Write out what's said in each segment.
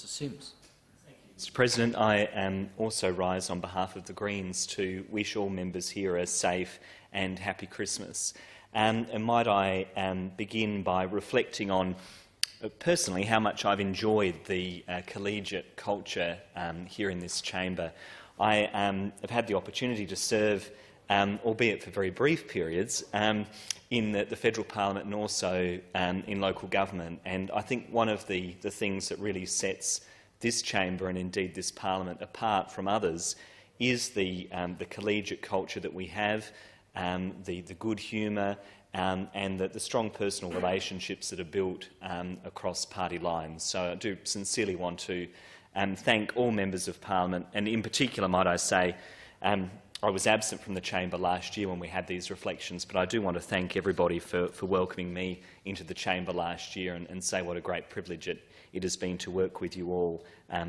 Mr Sims. Mr President, I also rise on behalf of the Greens to wish all members here a safe and happy Christmas. And might I begin by reflecting on, personally, how much I've enjoyed the collegiate culture here in this chamber. I have had the opportunity to serve, albeit for very brief periods, in the federal parliament and also in local government. And I think one of the things that really sets this chamber and indeed this parliament apart from others is the collegiate culture that we have, the good humour and the strong personal relationships that are built across party lines. So I do sincerely want to thank all members of parliament, and in particular, might I say, I was absent from the chamber last year when we had these reflections, but I do want to thank everybody for welcoming me into the chamber last year and say what a great privilege it has been to work with you all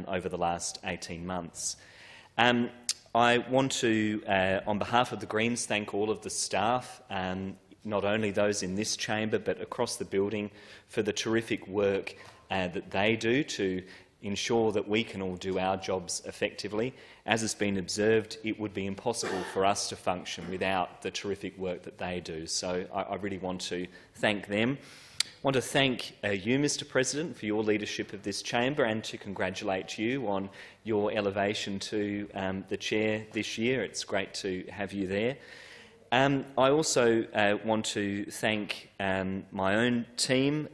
over the last 18 months. I want to, on behalf of the Greens, thank all of the staff, not only those in this chamber but across the building, for the terrific work that they do to ensure that we can all do our jobs effectively. As has been observed, it would be impossible for us to function without the terrific work that they do. So I really want to thank them. I want to thank you, Mr President, for your leadership of this chamber and to congratulate you on your elevation to the chair this year. It's great to have you there. I also want to thank my own team,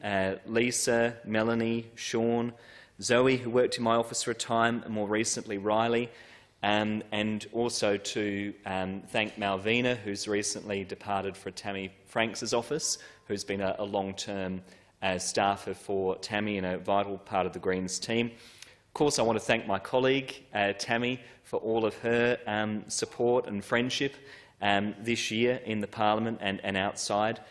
Lisa, Melanie, Sean, Zoe, who worked in my office for a time, and more recently Riley, and also to thank Malvina, who's recently departed for Tammy Franks' office, who's been a long-term staffer for Tammy and a vital part of the Greens team. Of course, I want to thank my colleague, Tammy, for all of her support and friendship this year in the parliament and outside.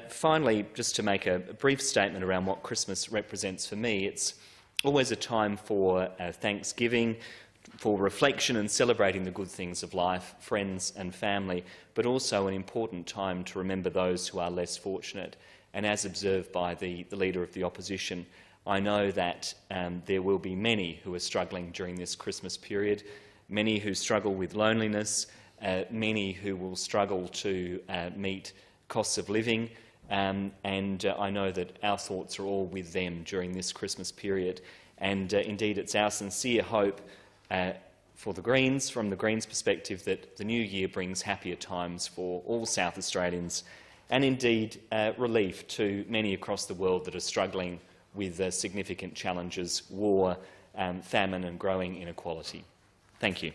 Finally, just to make a brief statement around what Christmas represents for me, it's always a time for Thanksgiving, for reflection and celebrating the good things of life, friends and family, but also an important time to remember those who are less fortunate. And as observed by the Leader of the Opposition, I know that there will be many who are struggling during this Christmas period, many who struggle with loneliness, many who will struggle to meet costs of living, and I know that our thoughts are all with them during this Christmas period. And indeed, it's our sincere hope for the Greens, from the Greens' perspective, that the new year brings happier times for all South Australians and indeed relief to many across the world that are struggling with significant challenges, war, famine and growing inequality. Thank you.